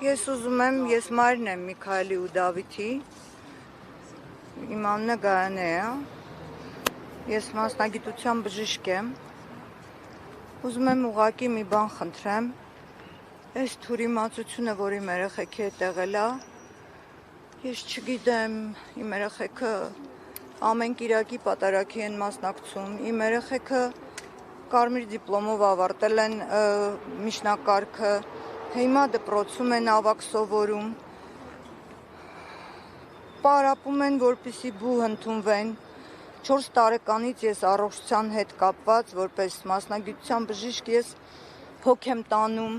Ես ուզում եմ, ես մայրն եմ Միքայելի ու Դավիթի, իմ անունը Գայանե է, ես մասնագիտության բժիշկ եմ, ուզում եմ ուղղակի մի բան խնդրեմ, այս թուրիմացությունը, որ իմ երեխեքի հետ եղել է, ես չգիտեմ, իմ երեխեքը ամեն կիրակի պատարագի են մասնակցում, իմ երեխեքը կարմիր դիպլոմով ավարտել են միջնակարգը, հիմա դպրոցում են ավագ սովորում, պարապում են, որպեսզի բու ընդունվեն, 4 տարեկանից ես առողջության հետ կապված, որպես մասնագիտության բժիշկ ես հոգ եմ տանում,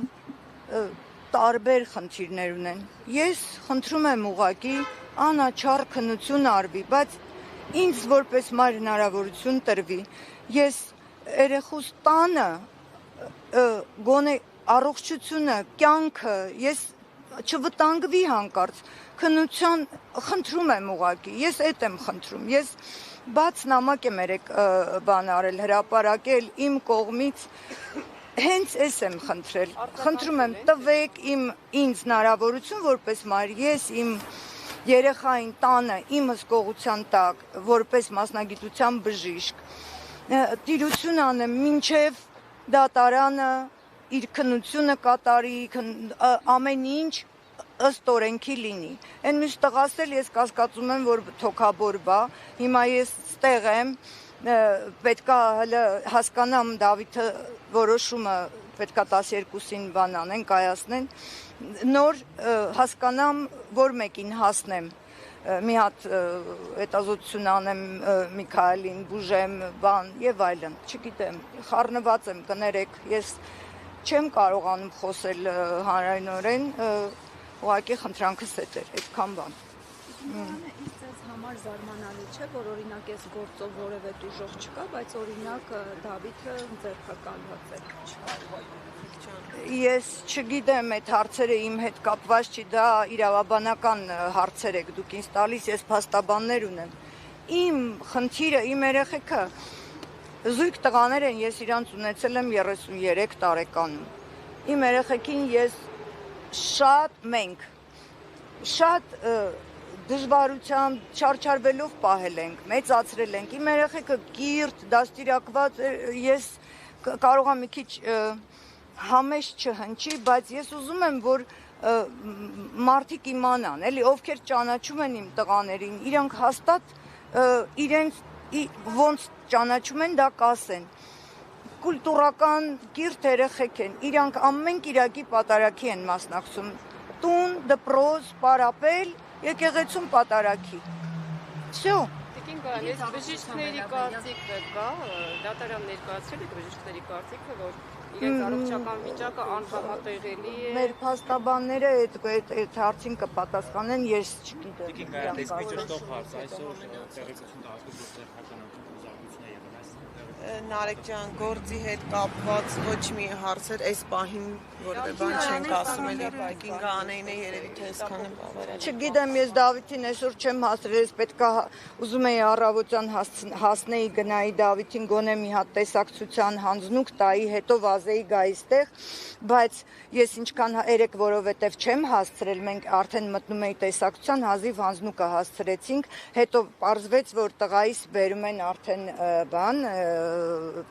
տարբեր խնդիրներ ունեն, ես խնդրում եմ ուղղակի անաչառ քննություն արվի, բայց ինձ որպես մայր հնարավորություն տրվի, ես երեխուս տանը, գոնե առողջությունը, կյանքը, ես չվտանգվի հանկարծ, քննության խնդրում եմ ուղղակի, ես էդ եմ խնդրում, ես բաց նամակ եմ բան արել, հրապարակել իմ կողմից, հենց ես եմ խնդրել, խնդրում եմ տվեք ինձ հնարավորություն որպես մայր, ես իմ երեխային տանը, իմ հսկողության տակ, որպես մասնագիտության բժիշկ, տիրություն անեմ մինչև դատարանը իր քննությունը կատարի, ամեն ինչ ըստ օրենքի լինի, են միշտ տղաս էլ ես կասկածում եմ, որ թոքաբորվա, հիմա ես ստեղ եմ, պետքա հələ հասկանամ Դավիթը որոշումը, պետքա 12-ին բան անեն, կայացնեն, նոր հասկանամ, որ մեկին հասնեմ, մի հատ հետազոտություն անեմ Միքայելին, բուժեմ, բան եւ այլն, չգիտեմ, խառնված եմ, կներեք, ես չեմ կարողանում խոսել հանրայնորեն, ուղղակի խնդրանքս էդ էր, այդքան բան։ Իսկ ձեզ համար զարմանալի չէ, որ օրինակ այս գործով որևէ դժոխ չկա, բայց օրինակ Դավիթը ձերբակալված է։ Ես չգիտեմ, այդ հարցերը իմ հետ կապված չի, դա իրավաբանական հարցեր եք դուք ինձ տալիս, ես փաստաբաններ ունեմ։ Իմ խնդիրը, իմ երեխեքը զույգ տղաներ են, ես իրանց ունեցել եմ 33 տարեկանում։ Իմ երեխեքին ես շատ դժվարությամբ չարչարվելով պահել ենք, մեծացրել ենք, իմ երեխեքը կիրթ, դաստիարակված, ես կարող եմ մի քիչ համեստ չհնչի, բայց ես ուզում եմ, որ մարդիկ իմանան, էլի ովքեր ճանաչում են իմ տղաներին, իրանք հաստատ իրենց ոնց ճանաչում են, դա կասեն, կուլտուրական կիրթ երեխեք են, իրանք ամեն կիրակի պատարագի են մասնակցում, տուն, դպրոց, պարապել, եկեղեցում պատարագի, всё. Տիկին Գայան, ես բժիշկների կարծիքը կա, դատարան ներկայացրել եք բժիշկների կարծիքը, որ իրենց առողջական վիճակը անհամատեղելի է։ Մեր փաստաբանները այդ հարցին կպատասխանեն, ես չգիտեմ։ Տիկին Գայան, այս միջոց հարց այսօր տեղեկություն տալու գործերական զարգացում է եղել այս Նարեկ ջան, գործի հետ կապված ոչ մի հարցեր այս պահին որևէ բան չենք ասում էլի, Տիկին Գայանին է երևի թե այսքանը բավարար։ Չգիտեմ, ես Դավիթին այսօր չեմ հասրել, ես պետքա ուզում էի առավոտյան հասնեի գնայի Դավիթին գոնե մի հատ տեսակցության հանձնուկ տայի, հետո վազեի գայի ստեղ, բայց ես ինչքան երեք որովհետև չեմ հասցրել, մենք արդեն մտնում էի տեսակցության, հազիվ հանձնուկը հասցրեցինք, հետո պարզվեց, որ տղայիս բերում են արդեն բան,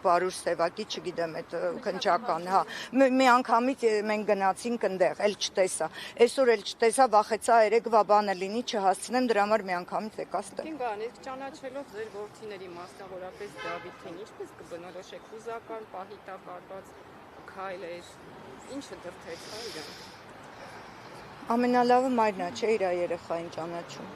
պարուր սևակի, չգիտեմ, այդ քնչական, հա, մի անգամից մենք գնացինք ընդեղ, էլ չտեսա, այսօր էլ չտեսա, վախեցա երեկվա բանը լինի, չհասցնեմ, դրա համար մի անգամից եկա ստեղ։ Տիկին Գայան, իսկ ճանաչելով ձեր որդիների մասնավորապես Դավիթին, ինչպես կբնորոշեք հուզական, պահիտակարված քայլեր, ինչը դրդեց իրան։ Ամենալավը մայրն է, չէ, իր երեխային ճանաչում։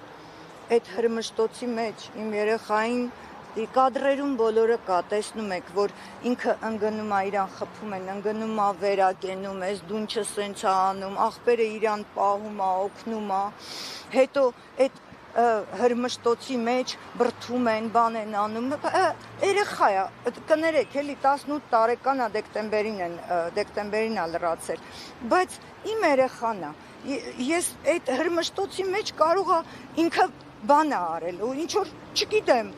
Այդ հրմշտոցի մեջ իմ երեխային կադրերում բոլորը կա, տեսնում եք, որ ինքը ընկնում է, իրան խփում են, ընկնում է, վերակենում, ես դունչը սենց է անում, աղբերը իրան պահում է, օգնում է, հետո այդ հրմշտոցի մեջ բրդում են, բան են անում, երեխա է, կներեք, էլի 18 տարեկան է, դեկտեմբերին է լրացել, բայց իմ երեխան է, ես այդ հրմշտոցի մեջ կարող է ինքը բան է արել, ու ինչ որ չգիտեմ,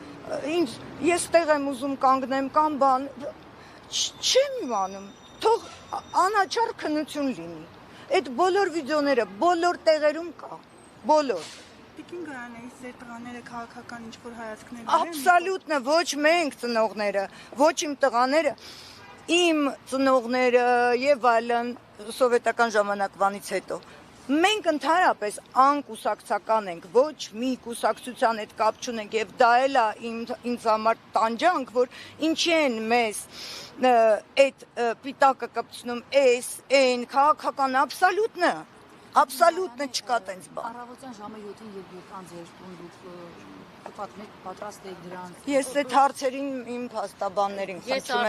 ես տեղ եմ ուզում կանգնեմ կամ բան, չեմ իմանում, թող անաչառ քննություն լինի, Այդ բոլոր վիդեոները բոլոր տեղերում կա։ Բոլոր։ Տիկին Գայանեից ձեր տղաները քաղաքական ինչ-որ հայացքներ Աբսոլյուտնը ոչ մենք ծնողները, ոչ իմ տղաները, իմ ծնողները եւ այլն սովետական ժամանակվանից հետո։ Մենք ընդհանրապես անկուսակցական ենք, ոչ մի կուսակցության հետ կապ չունենք եւ դա էլ է ինձ համար տանջանք, որ ինչի են մեզ այդ պիտակը կպցնում, այն քաղաքական աբսոլյուտնը չկա տենց բան։ Առավոտյան ժամը 7-ին երբ եկան ձեր տուն դուք պատրաստ եք դրանց։ Ես այդ հարցերին իմ փաստաբաններին խնդրում եմ